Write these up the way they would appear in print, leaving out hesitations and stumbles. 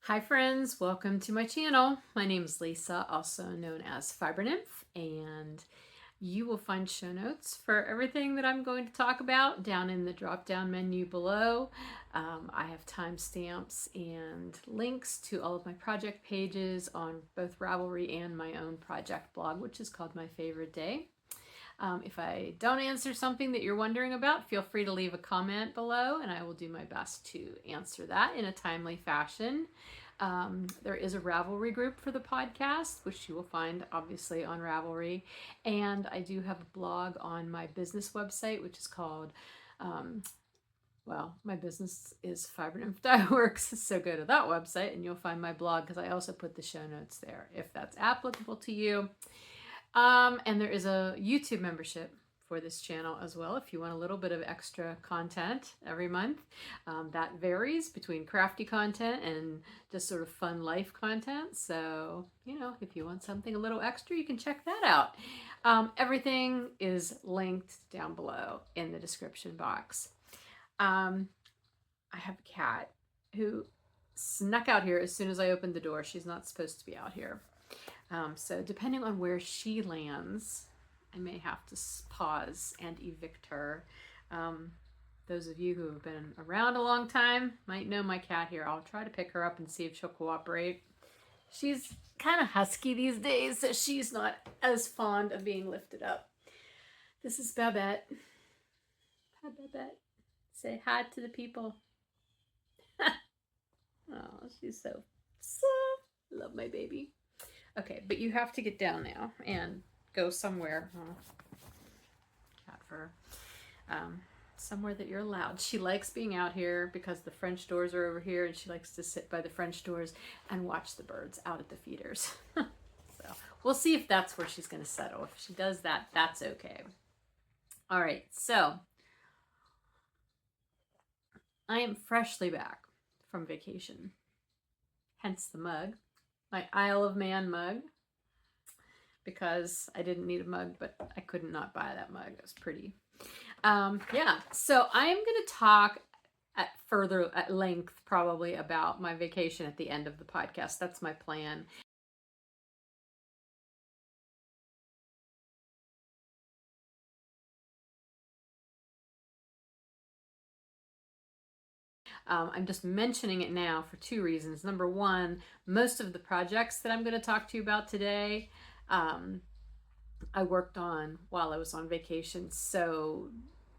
Hi friends, welcome to my channel. My name is Lisa, also known as Fiber Nymph, and you will find show notes for everything that I'm going to talk about down in the drop-down menu below. I have timestamps and links to all of my project pages on both Ravelry and my own project blog, which is called My Favorite Day. If I don't answer something that you're wondering about, feel free to leave a comment below and I will do my best to answer that in a timely fashion. There is a Ravelry group for the podcast, which you will find obviously on Ravelry. And I do have a blog on my business website, which is called, my business is FiberNymph.works. So go to that website and you'll find my blog because I also put the show notes there if that's applicable to you. And there is a YouTube membership for this channel as well if you want a little bit of extra content every month. That varies between crafty content and just sort of fun life content. So, if you want something a little extra, you can check that out. Everything is linked down below in the description box. I have a cat who snuck out here as soon as I opened the door. She's not supposed to be out here. So depending on where she lands, I may have to pause and evict her. Those of you who have been around a long time might know my cat here. I'll try to pick her up and see if she'll cooperate. She's kind of husky these days, so she's not as fond of being lifted up. This is Babette. Hi, Babette. Say hi to the people. Oh, she's so soft. Love my baby. Okay, but you have to get down now and go somewhere. Cat fur. Somewhere that you're allowed. She likes being out here because the French doors are over here and she likes to sit by the French doors and watch the birds out at the feeders. So we'll see if that's where she's going to settle. If she does that, that's okay. All right, so I am freshly back from vacation. Hence the mug. My Isle of Man mug, because I didn't need a mug, but I couldn't not buy that mug. It was pretty. Yeah, so I am going to talk at length probably about my vacation at the end of the podcast. That's my plan. I'm just mentioning it now for two reasons. Number one, most of the projects that I'm going to talk to you about today, I worked on while I was on vacation, so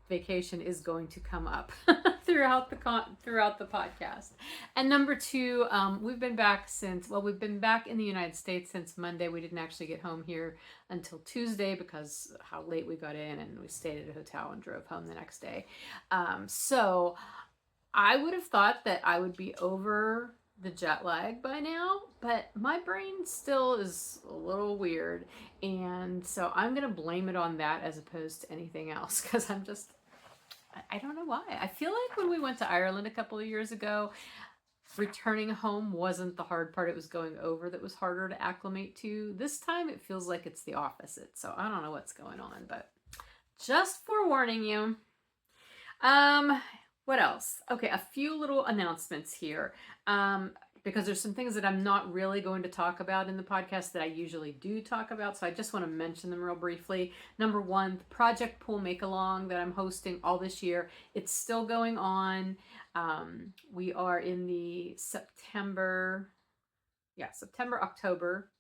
vacation is going to come up throughout the podcast. And number two, we've been back in the United States since Monday. We didn't actually get home here until Tuesday because of how late we got in, and we stayed at a hotel and drove home the next day. So I would have thought that I would be over the jet lag by now, but my brain still is a little weird, and so I'm gonna blame it on that as opposed to anything else, because I don't know why. I feel like when we went to Ireland a couple of years ago, returning home wasn't the hard part. It was going over that was harder to acclimate to. This time it feels like it's the opposite, so I don't know what's going on, but just forewarning you. What else? Okay, a few little announcements here. Because there's some things that I'm not really going to talk about in the podcast that I usually do talk about, so I just want to mention them real briefly. Number one, the Project Pool Make-Along that I'm hosting all this year, it's still going on. We are in the September, October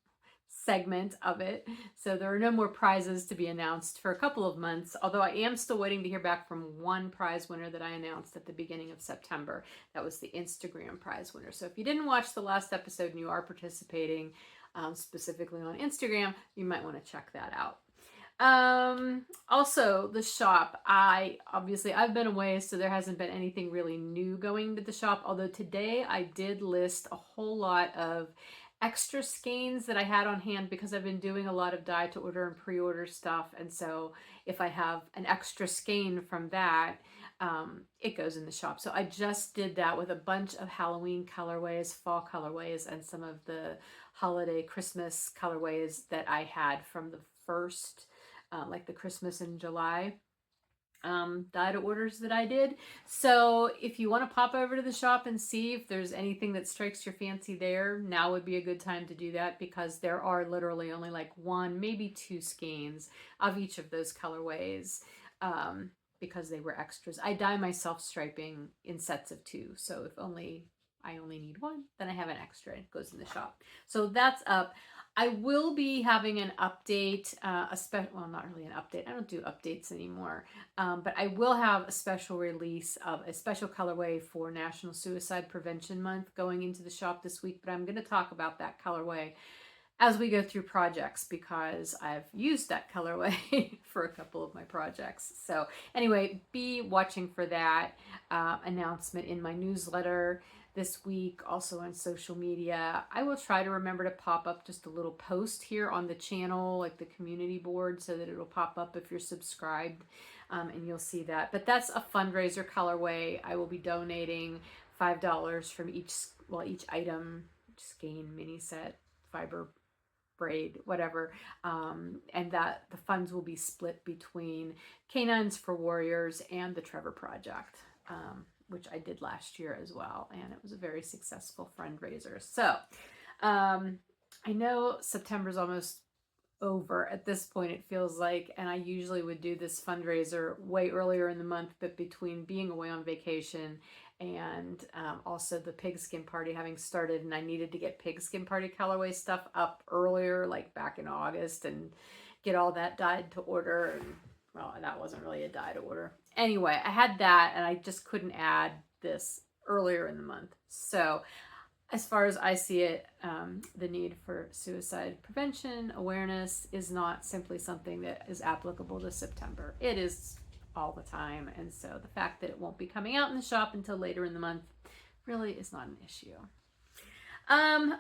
segment of it. So there are no more prizes to be announced for a couple of months, although I am still waiting to hear back from one prize winner that I announced at the beginning of September. That was the Instagram prize winner. So if you didn't watch the last episode and you are participating specifically on Instagram, you might want to check that out. Also the shop, I've been away, so there hasn't been anything really new going to the shop, although today I did list a whole lot of extra skeins that I had on hand because I've been doing a lot of dye to order and pre-order stuff, and so if I have an extra skein from that, it goes in the shop. So I just did that with a bunch of Halloween colorways, fall colorways, and some of the holiday Christmas colorways that I had from the first, like the Christmas in July dyed orders that I did. So if you want to pop over to the shop and see if there's anything that strikes your fancy there, now would be a good time to do that, because there are literally only like one, maybe two skeins of each of those colorways, because they were extras. I dye myself striping in sets of two. So if I only need one, then I have an extra. It goes in the shop. So that's up. I will be having an update, well, not really an update. I don't do updates anymore. But I will have a special release of a special colorway for National Suicide Prevention Month going into the shop this week. But I'm going to talk about that colorway as we go through projects, because I've used that colorway for a couple of my projects. So anyway, be watching for that announcement in my newsletter this week, also on social media. I will try to remember to pop up just a little post here on the channel, like the community board, so that it'll pop up if you're subscribed, and you'll see that. But that's a fundraiser colorway. I will be donating $5 from each item, skein, mini set, fiber, braid, whatever, and that the funds will be split between Canines for Warriors and the Trevor Project, which I did last year as well, and it was a very successful fundraiser. So I know September's almost over at this point, it feels like, and I usually would do this fundraiser way earlier in the month, but between being away on vacation and also the pigskin party having started, and I needed to get pigskin party colorway stuff up earlier, like back in August, and get all that dyed to order. And well, that wasn't really a dye to order. Anyway, I had that, and I just couldn't add this earlier in the month. So as far as I see it, the need for suicide prevention awareness is not simply something that is applicable to September. It is all the time. And so the fact that it won't be coming out in the shop until later in the month really is not an issue.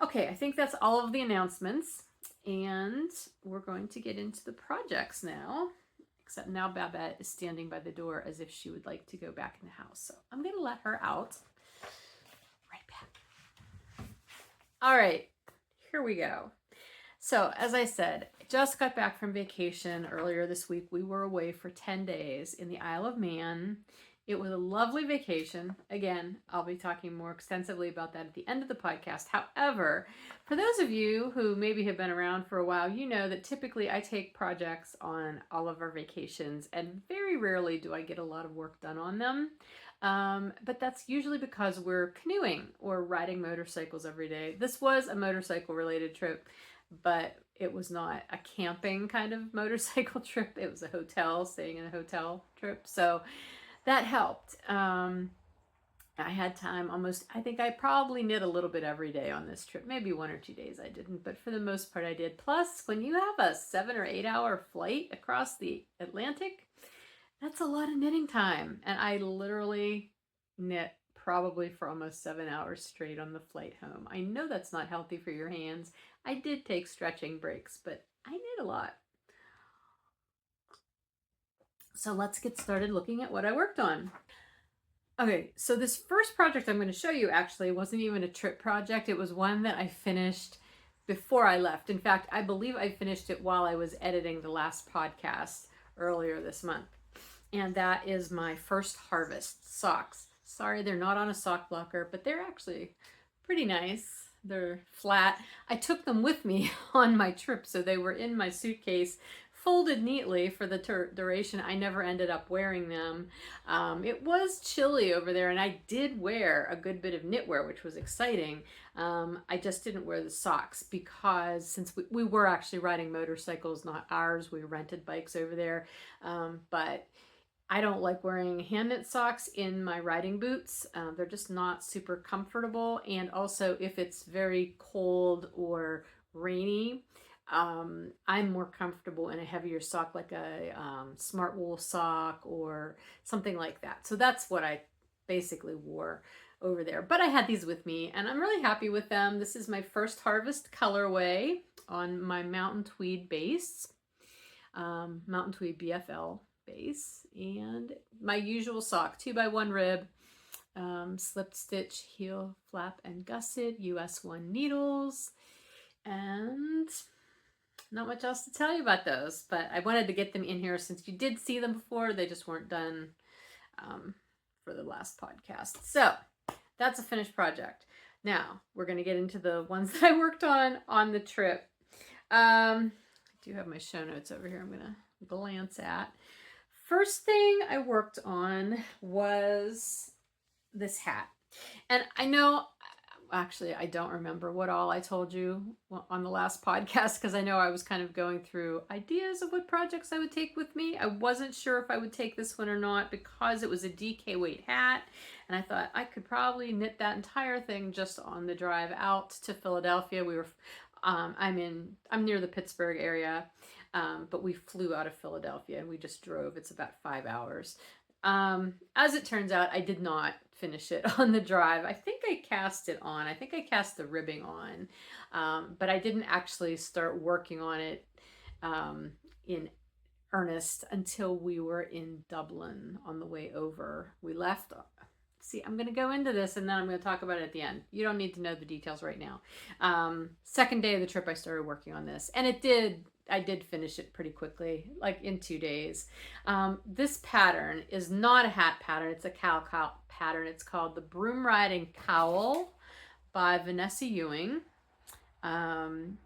Okay, I think that's all of the announcements. And we're going to get into the projects now. Except now Babette is standing by the door as if she would like to go back in the house. So I'm going to let her out. Right back. All right, here we go. So as I said, I just got back from vacation earlier this week. We were away for 10 days in the Isle of Man. It was a lovely vacation. Again, I'll be talking more extensively about that at the end of the podcast. However, for those of you who maybe have been around for a while, you know that typically I take projects on all of our vacations, and very rarely do I get a lot of work done on them. But that's usually because we're canoeing or riding motorcycles every day. This was a motorcycle related trip, but it was not a camping kind of motorcycle trip. It was a hotel, staying in a hotel trip. So that helped. I had time almost, I think I probably knit a little bit every day on this trip. Maybe 1 or 2 days I didn't, but for the most part I did. Plus, when you have a 7 or 8 hour flight across the Atlantic, that's a lot of knitting time. And I literally knit probably for almost 7 hours straight on the flight home. I know that's not healthy for your hands. I did take stretching breaks, but I knit a lot. So let's get started looking at what I worked on. Okay, so this first project I'm going to show you actually wasn't even a trip project. It was one that I finished before I left. In fact, I believe I finished it while I was editing the last podcast earlier this month. And that is my first harvest socks. Sorry, they're not on a sock blocker, but they're actually pretty nice. They're flat. I took them with me on my trip, so they were in my suitcase, folded neatly for the duration. I never ended up wearing them. It was chilly over there, and I did wear a good bit of knitwear, which was exciting. I just didn't wear the socks because since we were actually riding motorcycles, not ours, we rented bikes over there. But I don't like wearing hand knit socks in my riding boots. They're just not super comfortable. And also if it's very cold or rainy, I'm more comfortable in a heavier sock, like a smart wool sock or something like that. So that's what I basically wore over there. But I had these with me and I'm really happy with them. This is my first harvest colorway on my Mountain Tweed base, Mountain Tweed BFL base, and my usual sock, 2x1 rib, slip stitch, heel, flap, and gusset, US 1 needles, and not much else to tell you about those, but I wanted to get them in here since you did see them before. They just weren't done for the last podcast. So that's a finished project. Now we're going to get into the ones that I worked on the trip. I do have my show notes over here I'm going to glance at. First thing I worked on was this hat. And I know, actually, I don't remember what all I told you on the last podcast because I know I was kind of going through ideas of what projects I would take with me. I wasn't sure if I would take this one or not because it was a DK weight hat. And I thought I could probably knit that entire thing just on the drive out to Philadelphia. We were, I'm near the Pittsburgh area, but we flew out of Philadelphia and we just drove. It's about 5 hours. As it turns out, I did not finish it on the drive. I think I cast it on. I think I cast the ribbing on, but I didn't actually start working on it in earnest until we were in Dublin on the way over. We left. See, I'm going to go into this and then I'm going to talk about it at the end. You don't need to know the details right now. Second day of the trip, I started working on this, and I did finish it pretty quickly, like in 2 days. This pattern is not a hat pattern. It's a cowl pattern. It's called the Broom Riding Cowl by Vanessa Ewing. And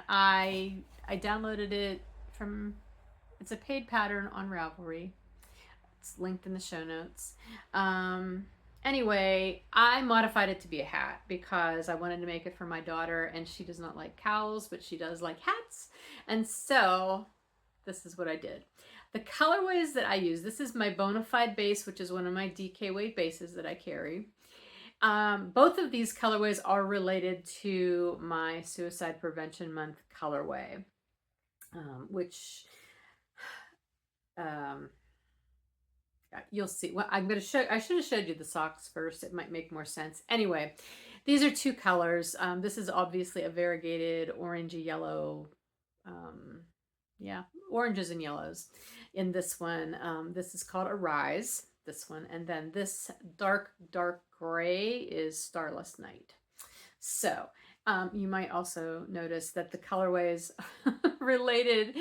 I downloaded it from, it's a paid pattern on Ravelry. It's linked in the show notes. Anyway, I modified it to be a hat because I wanted to make it for my daughter, and she does not like cowls, but she does like hats. And so this is what I did. The colorways that I use, this is my Bonafide base, which is one of my DK weight bases that I carry. Both of these colorways are related to my Suicide Prevention Month colorway, which you'll see. Well, I'm going to show, I should have showed you the socks first. It might make more sense. Anyway, these are two colors. This is obviously a variegated orangey yellow. Yeah, oranges and yellows in this one. This is called Arise, this one. And then this dark gray is Starless Night. So you might also notice that the colorways related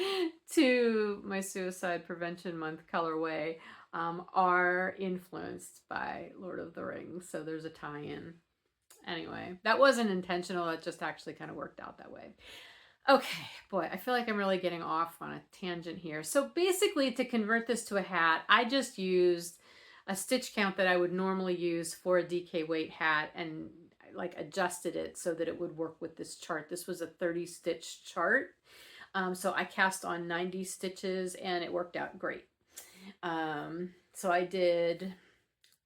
to my Suicide Prevention Month colorway are influenced by Lord of the Rings. So there's a tie-in. Anyway, that wasn't intentional. It just actually kind of worked out that way. Okay, boy, I feel like I'm really getting off on a tangent here. So basically, to convert this to a hat, I just used a stitch count that I would normally use for a DK weight hat and like adjusted it so that it would work with this chart. This was a 30 stitch chart. So I cast on 90 stitches and it worked out great. So I did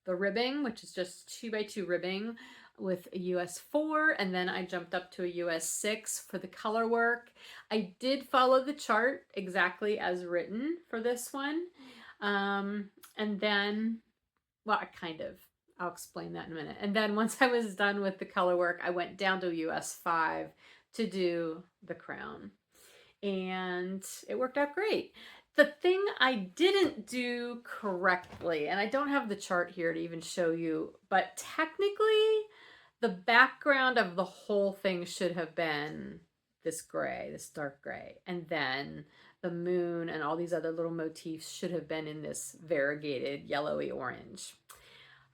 the ribbing, which is just 2x2 ribbing with a US 4, and then I jumped up to a US 6 for the color work. I did follow the chart exactly as written for this one. And then, well, I'll explain that in a minute. And then once I was done with the color work, I went down to US 5 to do the crown. And it worked out great. The thing I didn't do correctly, and I don't have the chart here to even show you, but technically the background of the whole thing should have been this gray, this dark gray. And then the moon and all these other little motifs should have been in this variegated yellowy orange.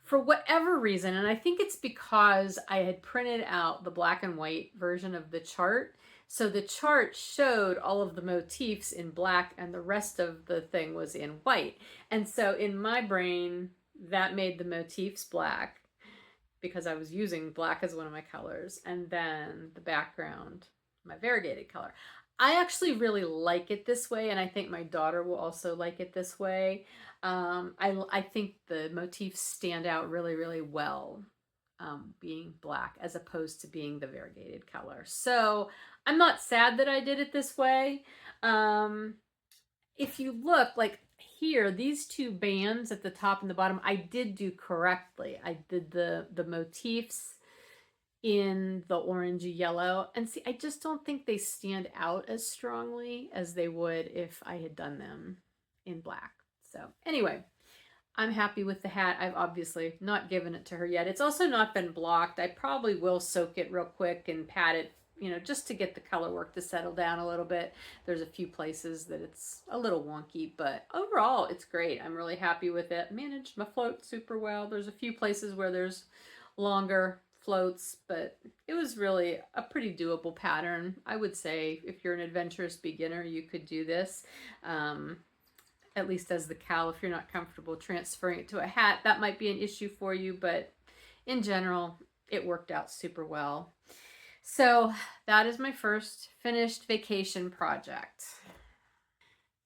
For whatever reason, and I think it's because I had printed out the black and white version of the chart, so the chart showed all of the motifs in black and the rest of the thing was in white. And so in my brain, that made the motifs black because I was using black as one of my colors, and then the background, my variegated color. I actually really like it this way, and I think my daughter will also like it this way. I think the motifs stand out really, really well being black as opposed to being the variegated color. So I'm not sad that I did it this way. If you look, like here, these two bands at the top and the bottom, I did do correctly. I did the motifs in the orangey yellow, and see, I just don't think they stand out as strongly as they would if I had done them in black. So anyway, I'm happy with the hat. I've obviously not given it to her yet. It's also not been blocked. I probably will soak it real quick and pat it you know, just to get the color work to settle down a little bit. There's a few places that it's a little wonky, but overall it's great. I'm really happy with it. Managed my float super well. There's a few places where there's longer floats, but it was really a pretty doable pattern. I would say if you're an adventurous beginner, you could do this. At least as the cowl. If you're not comfortable transferring it to a hat, that might be an issue for you, but in general, it worked out super well. So that is my first finished vacation project.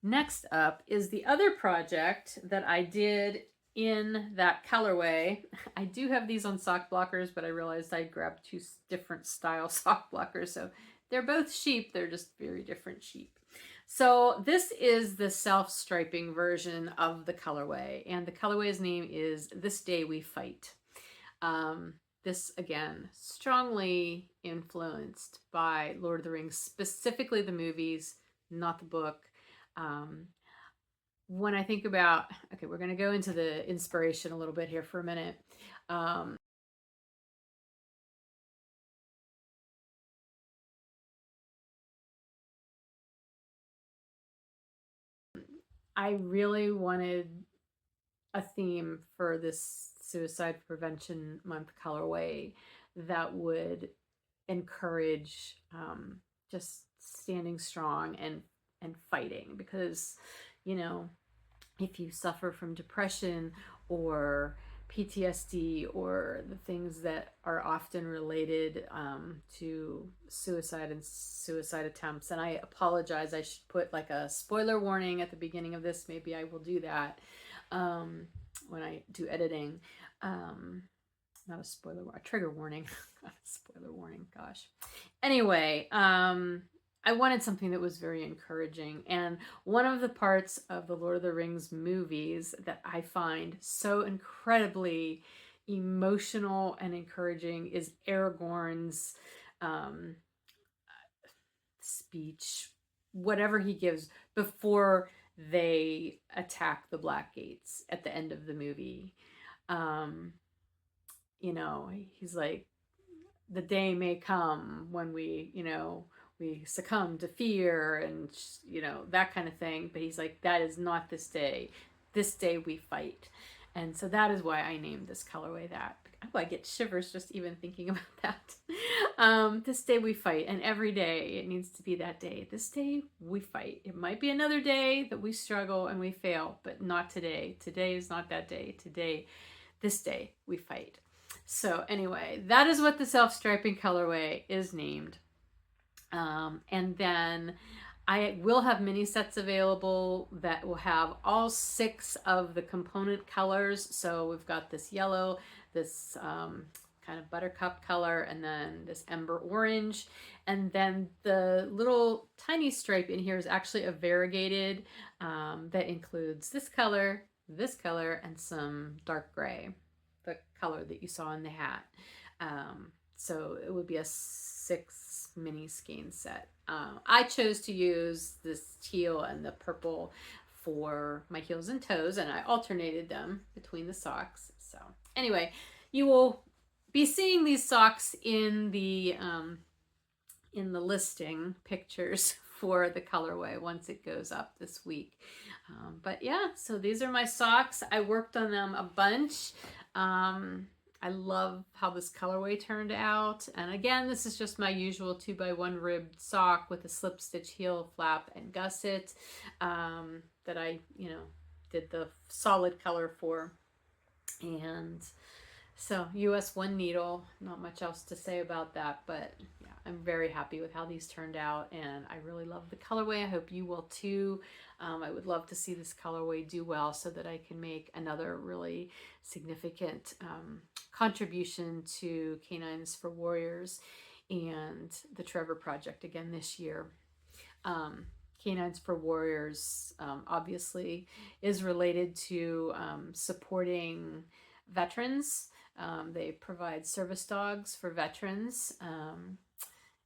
Next up is the other project that I did in that colorway. I do have these on sock blockers, but I realized I grabbed two different style sock blockers. So they're both sheep, they're just very different sheep. So this is the self-striping version of the colorway, and the colorway's name is This Day We Fight. This, again, strongly influenced by Lord of the Rings, specifically the movies, not the book. When I think about, okay, we're going to go into the inspiration a little bit here for a minute. I really wanted a theme for this Suicide Prevention Month colorway that would encourage just standing strong and fighting, because you know, if you suffer from depression or PTSD or the things that are often related to suicide and suicide attempts. And I apologize, I should put like a spoiler warning at the beginning of this. Maybe I will do that when I do editing. Not a spoiler, a trigger warning. Not a spoiler warning, gosh. Anyway, I wanted something that was very encouraging. And one of the parts of the Lord of the Rings movies that I find so incredibly emotional and encouraging is Aragorn's speech, whatever he gives before they attack the Black Gates at the end of the movie. You know, he's like, the day may come when we, you know, we succumb to fear and, you know, that kind of thing. But he's like, that is not this day. This day we fight. And so that is why I named this colorway that. Oh, I get shivers just even thinking about that. This day we fight, and every day it needs to be that day. This day we fight. It might be another day that we struggle and we fail, but not today. Today is not that day. Today, this day we fight. So anyway, that is what the self-striping colorway is named. And then I will have mini sets available that will have all 6 of the component colors. So we've got this yellow, this kind of buttercup color, and then this ember orange. And then the little tiny stripe in here is actually a variegated that includes this color, and some dark gray, the color that you saw in the hat. So it would be a 6 mini skein set. I chose to use this teal and the purple for my heels and toes, and I alternated them between the socks. So anyway, you will be seeing these socks in the listing pictures for the colorway once it goes up this week. But yeah, so these are my socks. I worked on them a bunch. I love how this colorway turned out. And again, this is just my usual 2x1 ribbed sock with a slip stitch heel flap and gusset that I, you know, did the solid color for. And so US 1 needle, not much else to say about that, but yeah, I'm very happy with how these turned out, and I really love the colorway. I hope you will too. I would love to see this colorway do well so that I can make another really significant contribution to Canines for Warriors and the Trevor project again this year. Canines for Warriors obviously is related to supporting veterans. They provide service dogs for veterans,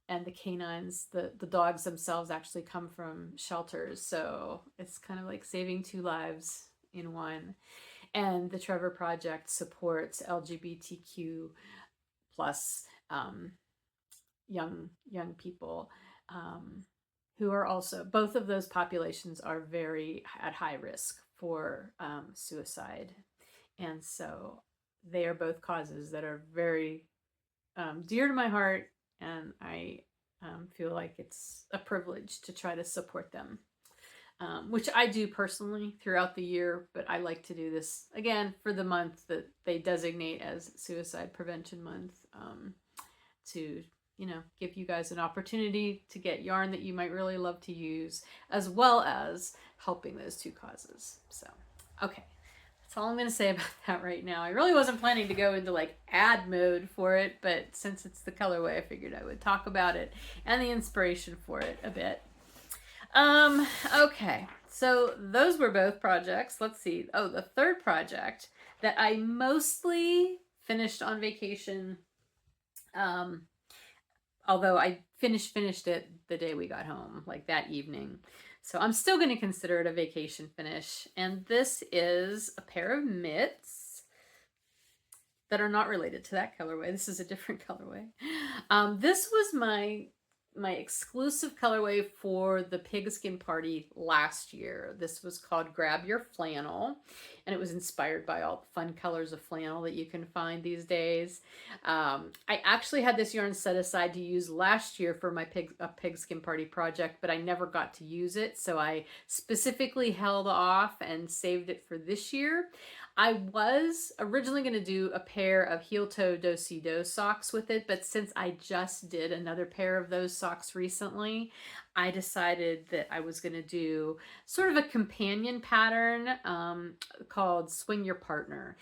and the canines, the dogs themselves actually come from shelters. So it's kind of like saving 2 lives in one. And the Trevor Project supports LGBTQ plus young people, who are also, both of those populations are very at high risk for suicide. And so they are both causes that are very dear to my heart, and I feel like it's a privilege to try to support them, which I do personally throughout the year, but I like to do this again for the month that they designate as Suicide Prevention Month, to, give you guys an opportunity to get yarn that you might really love to use, as well as helping those two causes. So, okay. That's all I'm going to say about that right now. I really wasn't planning to go into like ad mode for it, but since it's the colorway, I figured I would talk about it and the inspiration for it a bit. Okay. So those were both projects. Let's see. Oh, the third project that I mostly finished on vacation, although I finished it the day we got home, like that evening. So I'm still going to consider it a vacation finish. And this is a pair of mitts that are not related to that colorway. This is a different colorway. This was my exclusive colorway for the pigskin party last year. This was called Grab Your Flannel, and it was inspired by all the fun colors of flannel that you can find these days. I actually had this yarn set aside to use last year for my pigskin party project, but I never got to use it, so I specifically held off and saved it for this year. I was originally going to do a pair of heel-toe do-si-do socks with it, but since I just did another pair of those socks recently, I decided that I was going to do sort of a companion pattern called Swing Your Partner.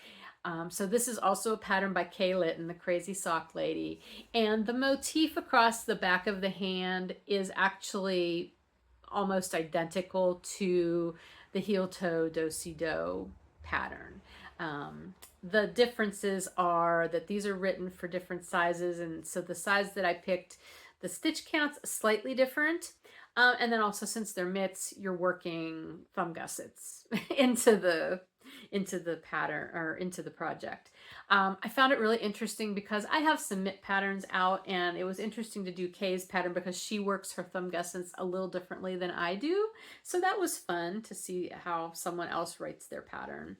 So this is also a pattern by Kay Litton, the Crazy Sock Lady, and the motif across the back of the hand is actually almost identical to the heel-toe do-si-do pattern. The differences are that these are written for different sizes, and so the size that I picked, the stitch count's slightly different, and then also since they're mitts, you're working thumb gussets into the pattern or into the project. I found it really interesting because I have some mitt patterns out, and it was interesting to do Kay's pattern because she works her thumb gussets a little differently than I do. So that was fun to see how someone else writes their pattern.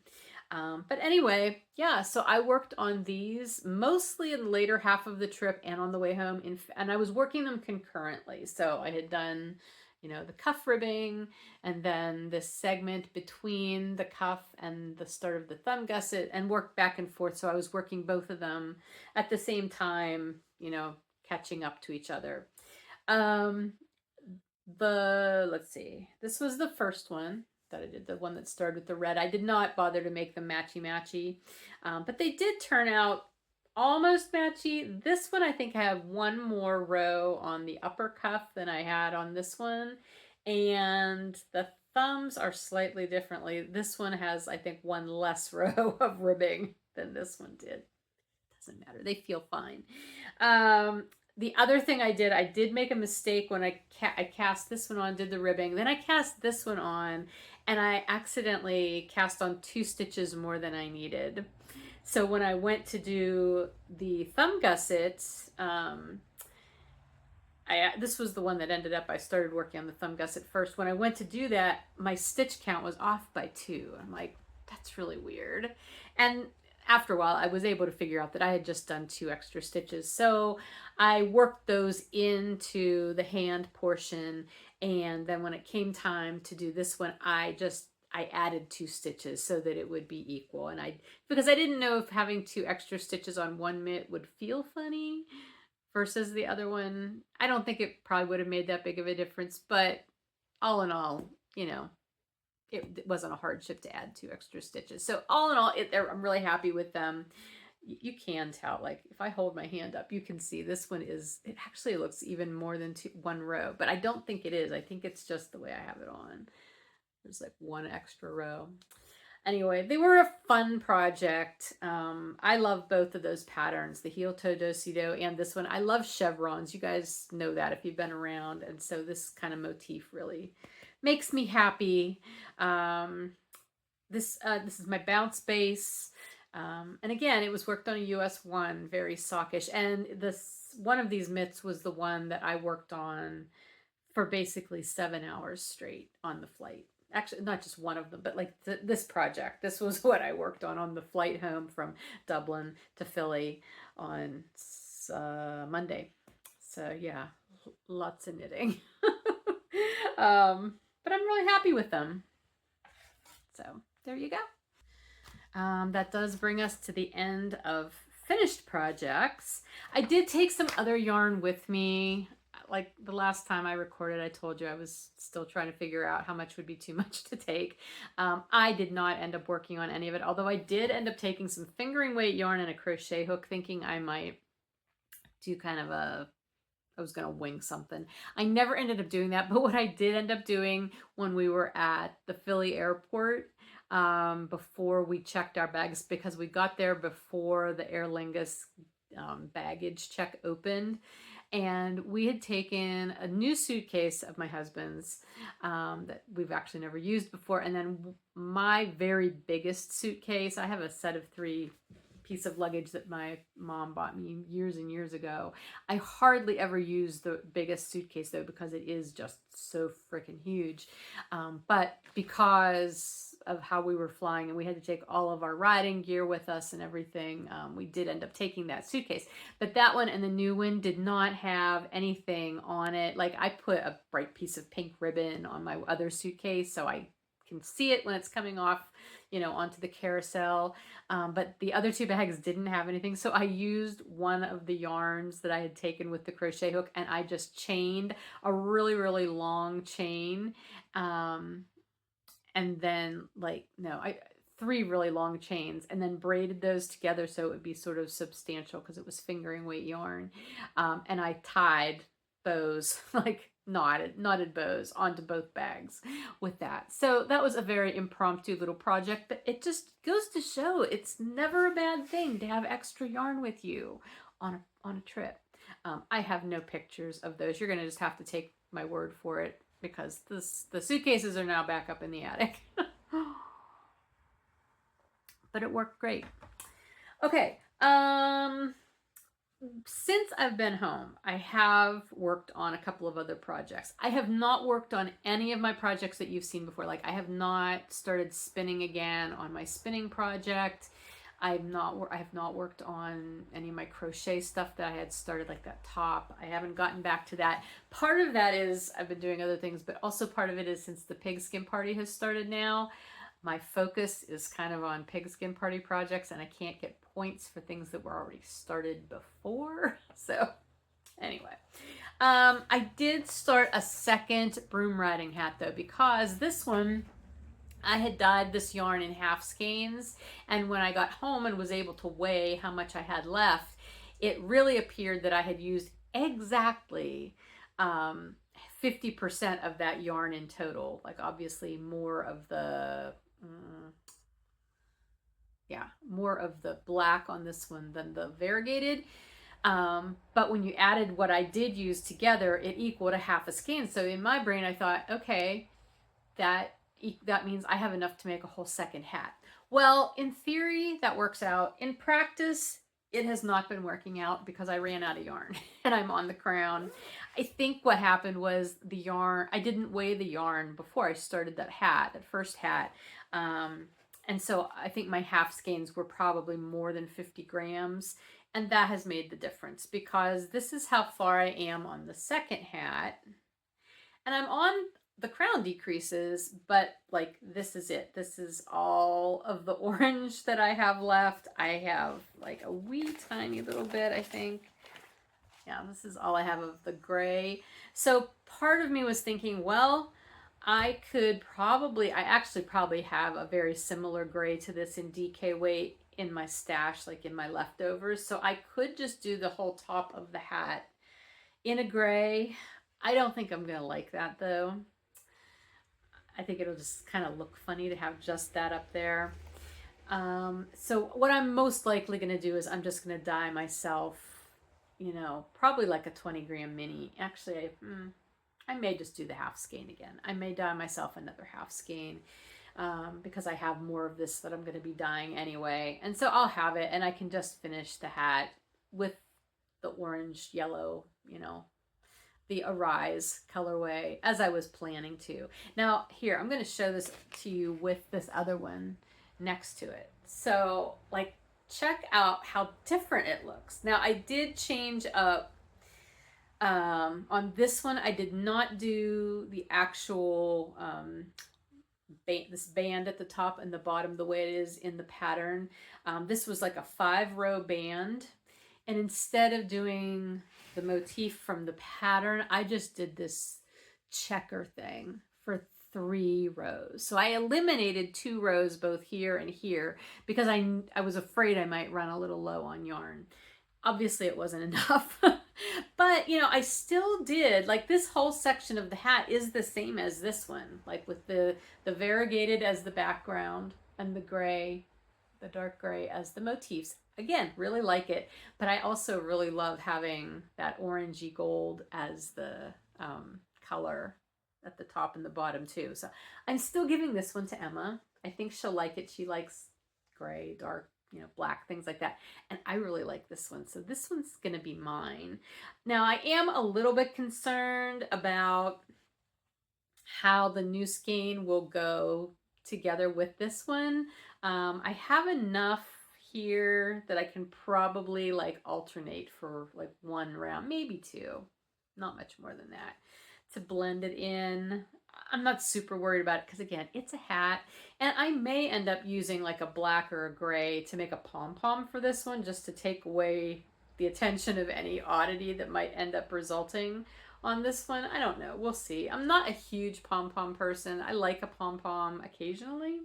But anyway, yeah, so I worked on these mostly in the later half of the trip and on the way home, and I was working them concurrently. So I had done, the cuff ribbing, and then this segment between the cuff and the start of the thumb gusset, and worked back and forth. So I was working both of them at the same time, catching up to each other. Let's see, this was the first one that I did, the one that started with the red. I did not bother to make them matchy-matchy, but they did turn out almost matchy. This one, I think I have one more row on the upper cuff than I had on this one, and the thumbs are slightly differently. This one has, I think, one less row of ribbing than this one did. Doesn't matter, they feel fine. The other thing I did make a mistake when I cast this one on, did the ribbing, then I cast this one on, and I accidentally cast on 2 stitches more than I needed. So when I went to do the thumb gussets, this was the one that ended up, I started working on the thumb gusset first. When I went to do that, my stitch count was off by 2. I'm like, that's really weird. And after a while, I was able to figure out that I had just done 2 extra stitches. So I worked those into the hand portion, and then when it came time to do this one, I added 2 stitches so that it would be equal. And because I didn't know if having 2 extra stitches on one mitt would feel funny versus the other one. I don't think it probably would have made that big of a difference, but all in all, it wasn't a hardship to add 2 extra stitches. So all in all, I'm really happy with them. You can tell, like if I hold my hand up, you can see this one it actually looks even more than 1 row, but I don't think it is. I think it's just the way I have it on. There's like 1 extra row. Anyway, they were a fun project. I love both of those patterns, the heel-toe do-si-do and this one. I love chevrons. You guys know that if you've been around. And so this kind of motif really makes me happy. This is my bounce base. And again, it was worked on a US 1, very sockish. And one of these mitts was the one that I worked on for basically 7 hours straight on the flight. Actually, not just one of them, but like this project. This was what I worked on the flight home from Dublin to Philly on Monday. So yeah, lots of knitting. But I'm really happy with them. So there you go. That does bring us to the end of finished projects. I did take some other yarn with me. Like the last time I recorded, I told you I was still trying to figure out how much would be too much to take. I did not end up working on any of it, although I did end up taking some fingering weight yarn and a crochet hook, thinking I might do kind of I was going to wing something. I never ended up doing that, but what I did end up doing when we were at the Philly airport, before we checked our bags, because we got there before the Aer Lingus baggage check opened, and we had taken a new suitcase of my husband's that we've actually never used before, and then my very biggest suitcase. I have a set of 3 piece of luggage that my mom bought me years and years ago. I hardly ever use the biggest suitcase though, because it is just so freaking huge. But because of how we were flying and we had to take all of our riding gear with us and everything, we did end up taking that suitcase. But that one and the new one did not have anything on it. Like I put a bright piece of pink ribbon on my other suitcase so I can see it when it's coming off, onto the carousel. But the other 2 bags didn't have anything. So I used one of the yarns that I had taken with the crochet hook, and I just chained a really, really long chain. And then 3 really long chains, and then braided those together so it would be sort of substantial because it was fingering weight yarn. And I tied bows, like knotted bows onto both bags with that. So that was a very impromptu little project, but it just goes to show it's never a bad thing to have extra yarn with you on a trip. I have no pictures of those. You're going to just have to take my word for it, because the suitcases are now back up in the attic. But it worked great. Okay. Since I've been home, I have worked on a couple of other projects. I have not worked on any of my projects that you've seen before. Like I have not started spinning again on my spinning project. I have not worked on any of my crochet stuff that I had started, like that top. I haven't gotten back to that. Part of that is I've been doing other things, but also part of it is since the pigskin party has started now, my focus is kind of on pigskin party projects, and I can't get points for things that were already started before. So anyway, I did start a second broom riding hat though, because this one, I had dyed this yarn in half skeins, and when I got home and was able to weigh how much I had left, it really appeared that I had used exactly 50% of that yarn in total. Like obviously more of the more of the black on this one than the variegated. But when you added what I did use together, it equaled a half a skein. So in my brain, I thought, okay, that means I have enough to make a whole second hat. Well, in theory, that works out. In practice, it has not been working out because I ran out of yarn and I'm on the crown. I think what happened was the yarn, I didn't weigh the yarn before I started that first hat. And so I think my half skeins were probably more than 50 grams. And that has made the difference, because this is how far I am on the second hat. And I'm on the crown decreases, but like this is it. This is all of the orange that I have left. I have like a wee tiny little bit, I think. Yeah, this is all I have of the gray. So part of me was thinking, well, I actually probably have a very similar gray to this in DK weight in my stash, like in my leftovers. So I could just do the whole top of the hat in a gray. I don't think I'm going to like that though. I think it'll just kind of look funny to have just that up there. So what I'm most likely going to do is I'm just going to dye myself, probably like a 20 gram mini. Actually, I may just do the half skein again. I may dye myself another half skein because I have more of this that I'm going to be dyeing anyway. And so I'll have it and I can just finish the hat with the orange, yellow, you know, the Arise colorway as I was planning to. Now here, I'm going to show this to you with this other one next to it. So like, check out how different it looks. Now I did change up on this one. I did not do the actual this band at the top and the bottom the way it is in the pattern. This was like a 5-row band, and instead of doing the motif from the pattern, I just did this checker thing for 3 rows. So I eliminated 2 rows both here and here because I was afraid I might run a little low on yarn. Obviously it wasn't enough. But, you know, I still did, like, this whole section of the hat is the same as this one, like with the variegated as the background and the gray, the dark gray as the motifs. Again, really like it, but I also really love having that orangey gold as the color at the top and the bottom too. So I'm still giving this one to Emma. I think she'll like it. She likes gray, dark, you know, black, things like that. And I really like this one. So this one's going to be mine. Now I am a little bit concerned about how the new skein will go together with this one. I have enough here that I can probably like alternate for like 1 round, maybe 2, not much more than that, to blend it in. I'm not super worried about it because, again, it's a hat, and I may end up using like a black or a gray to make a pom-pom for this one, just to take away the attention of any oddity that might end up resulting on this one. I don't know. We'll see. I'm not a huge pom-pom person. I like a pom-pom occasionally.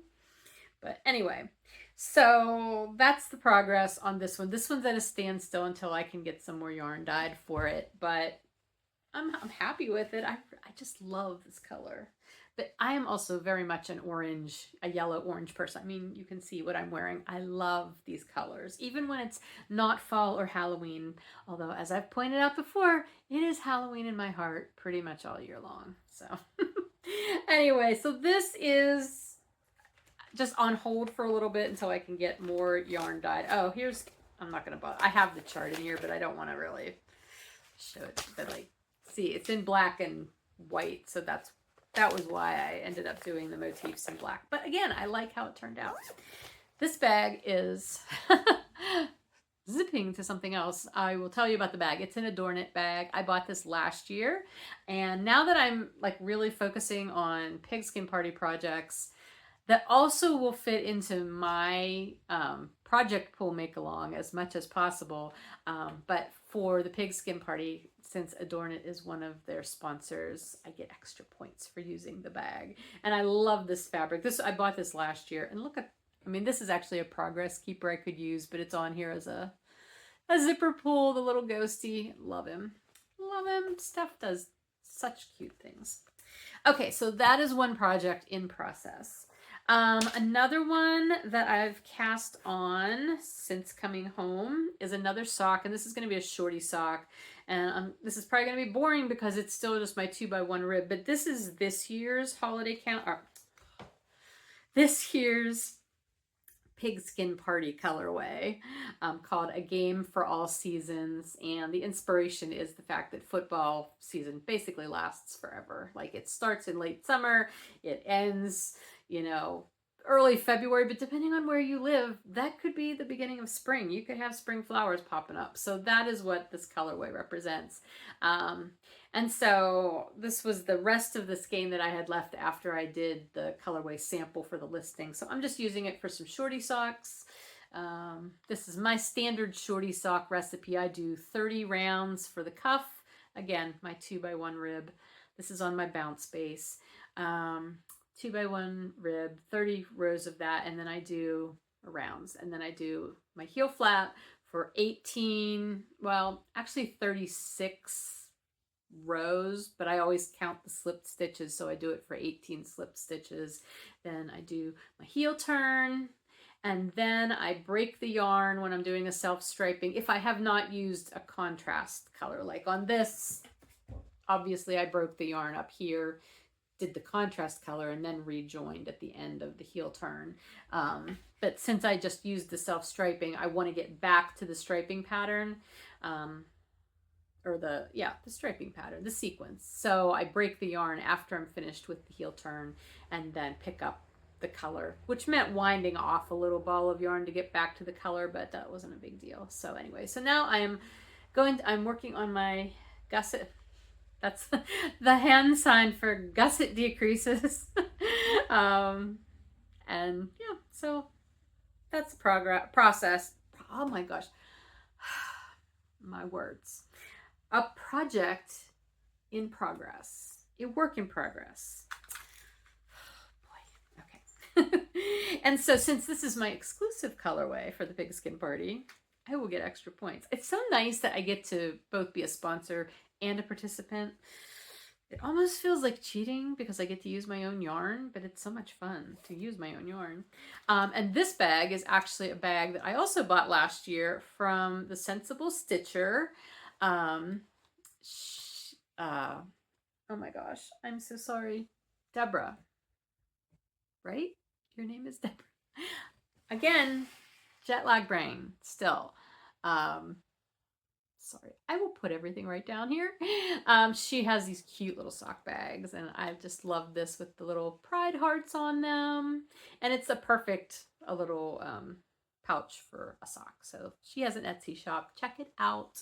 But anyway, so that's the progress on this one. This one's at a standstill until I can get some more yarn dyed for it, but I'm happy with it. I just love this color. But I am also very much an orange, a yellow orange person. I mean, you can see what I'm wearing. I love these colors, even when it's not fall or Halloween. Although, as I've pointed out before, it is Halloween in my heart pretty much all year long. So anyway, so this is just on hold for a little bit until I can get more yarn dyed. Oh, here's, I'm not going to bother. I have the chart in here, but I don't want to really show it. But like, see, it's in black and white, so that was why I ended up doing the motifs in black. But again, I like how it turned out. This bag is zipping to something else. I will tell you about the bag. It's an Adorn It bag. I bought this last year, and now that I'm like really focusing on pigskin party projects that also will fit into my project pool make along as much as possible, but for the pigskin party, since Adorn It is one of their sponsors, I get extra points for using the bag. And I love this fabric. I bought this last year, and look at, I mean, this is actually a progress keeper I could use, but it's on here as a zipper pull, the little ghosty. Love him. Love him. Steph does such cute things. Okay, so that is one project in process. Another one that I've cast on since coming home is another sock, and this is going to be a Shortie sock. And this is probably going to be boring because it's still just my 2x1 rib, but this is this year's holiday count, or this year's pigskin party colorway, called A Game for All Seasons. And the inspiration is the fact that football season basically lasts forever. Like, it starts in late summer, it ends, you know, early February, but depending on where you live, that could be the beginning of spring. You could have spring flowers popping up. So that is what this colorway represents. And so this was the rest of the skein that I had left after I did the colorway sample for the listing. So I'm just using it for some Shortie socks. This is my standard Shortie sock recipe. I do 30 rounds for the cuff. Again, my 2x1 rib. This is on my bounce base. 2x1 rib, 30 rows of that, and then I do rounds, and then I do my heel flap for 18, well, actually 36 rows, but I always count the slipped stitches, so I do it for 18 slipped stitches. Then I do my heel turn, and then I break the yarn when I'm doing a self-striping if I have not used a contrast color. Like on this, obviously I broke the yarn up here, did the contrast color, and then rejoined at the end of the heel turn. But since I just used the self-striping, I want to get back to the striping pattern. or the striping pattern, the sequence. So I break the yarn after I'm finished with the heel turn and then pick up the color, which meant winding off a little ball of yarn to get back to the color, but that wasn't a big deal. So anyway, so now I'm working on my gusset. That's the hand sign for gusset decreases. And yeah, so that's the process. Oh my gosh. My words. A project in progress. A work in progress. Boy, okay. And so since this is my exclusive colorway for the Pigskin Party, I will get extra points. It's so nice that I get to both be a sponsor and a participant. It almost feels like cheating because I get to use my own yarn, but it's so much fun to use my own yarn. And this bag is actually a bag that I also bought last year from the Sensible Stitcher. Oh my gosh, I'm so sorry. Deborah, right? Your name is Deborah. Again, jet lag brain still. Sorry, I will put everything right down here. She has these cute little sock bags, and I just love this with the little pride hearts on them. And it's a little pouch for a sock. So she has an Etsy shop. Check it out.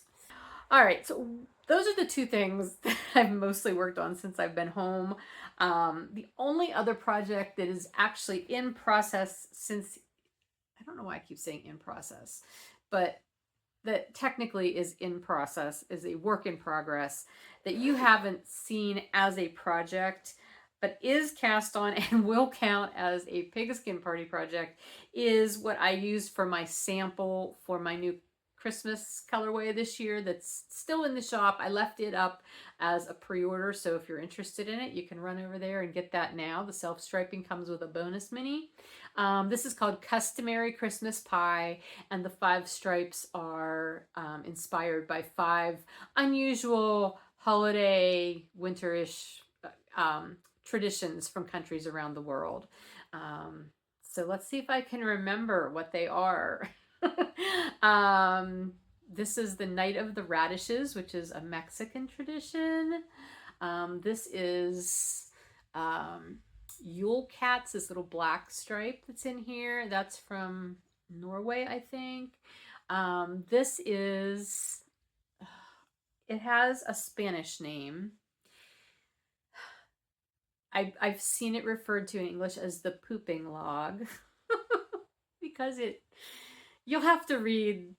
All right, so those are the two things that I've mostly worked on since I've been home. The only other project that is actually in process I don't know why I keep saying in process, but that technically is in process, is a work in progress, that you haven't seen as a project, but is cast on and will count as a Pigskin Party project, is what I used for my sample for my new Christmas colorway this year that's still in the shop. I left it up as a pre-order, so if you're interested in it, you can run over there and get that now. The self-striping comes with a bonus mini. This is called Customary Christmas Pie, and the 5 stripes are inspired by 5 unusual holiday, winterish traditions from countries around the world. So let's see if I can remember what they are. This is the Night of the Radishes, which is a Mexican tradition. This is Yule Cats, this little black stripe that's in here. That's from Norway, I think. This is, it has a Spanish name. I've seen it referred to in English as the pooping log because you'll have to read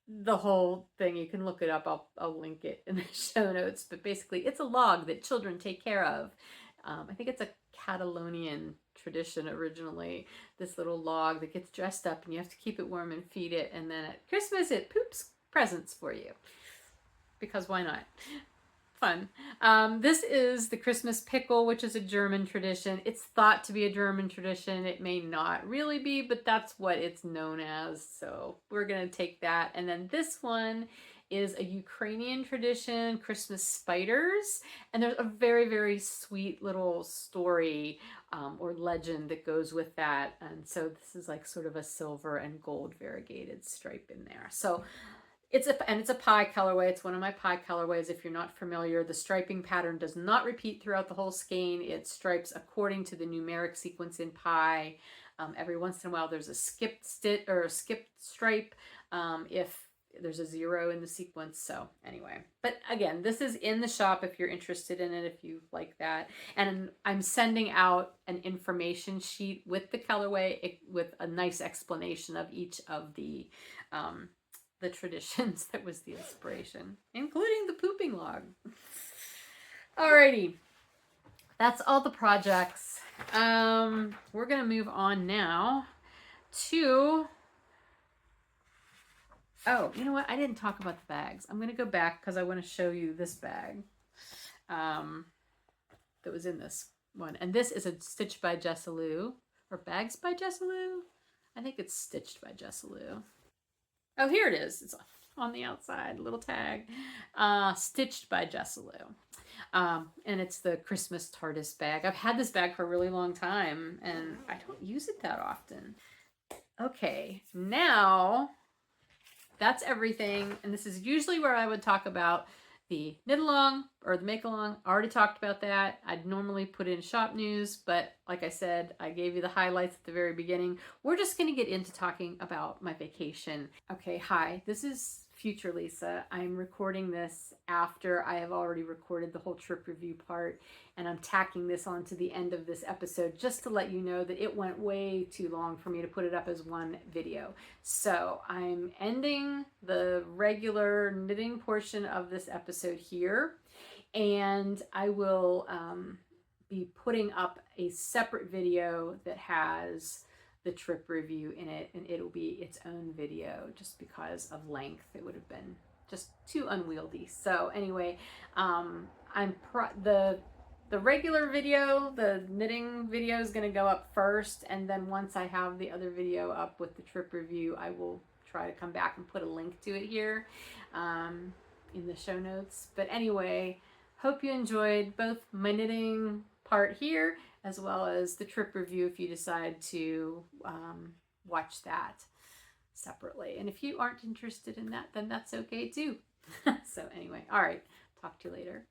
the whole thing. You can look it up. I'll link it in the show notes. But basically, it's a log that children take care of. I think it's a Catalonian tradition originally. This little log that gets dressed up, and you have to keep it warm and feed it. And then at Christmas, it poops presents for you. Because why not? Fun. This is the Christmas pickle, which is a German tradition. It's thought to be a German tradition. It may not really be, but that's what it's known as. So we're going to take that. And then this one is a Ukrainian tradition, Christmas spiders. And there's a very, very sweet little story or legend that goes with that. And so this is like sort of a silver and gold variegated stripe in there. So it's a pie colorway. It's one of my pie colorways. If you're not familiar, the striping pattern does not repeat throughout the whole skein. It stripes according to the numeric sequence in pie. Every once in a while, there's a skipped stitch or a skipped stripe if there's a 0 in the sequence. So anyway, but again, this is in the shop if you're interested in it, if you like that. And I'm sending out an information sheet with the colorway with a nice explanation of each of the traditions that was the inspiration, including the pooping log. Alrighty, that's all the projects. We're gonna move on now to, oh, you know what? I didn't talk about the bags. I'm gonna go back because I want to show you this bag that was in this one. And this is a Stitched by Jessalou, or Bags by Jessalou. I think it's Stitched by Jessalou. Oh, here it is. It's on the outside, little tag. Stitched by Jessalou. And it's the Christmas TARDIS bag. I've had this bag for a really long time, and I don't use it that often. Okay, now that's everything. And this is usually where I would talk about The knit along or the make along, I already talked about that. I'd normally put in shop news, but like I said, I gave you the highlights at the very beginning. We're just going to get into talking about my vacation. Okay, hi, this is future Lisa. I'm recording this after I have already recorded the whole trip review part, and I'm tacking this onto the end of this episode just to let you know that it went way too long for me to put it up as one video. So I'm ending the regular knitting portion of this episode here, and I will be putting up a separate video that has the trip review in it, and it'll be its own video just because of length. It would have been just too unwieldy. So anyway, the regular video, the knitting video, is going to go up first, and then once I have the other video up with the trip review, I will try to come back and put a link to it here in the show notes. But anyway, hope you enjoyed both my knitting part here as well as the trip review if you decide to watch that separately. And if you aren't interested in that, then that's okay too. So anyway, all right, talk to you later.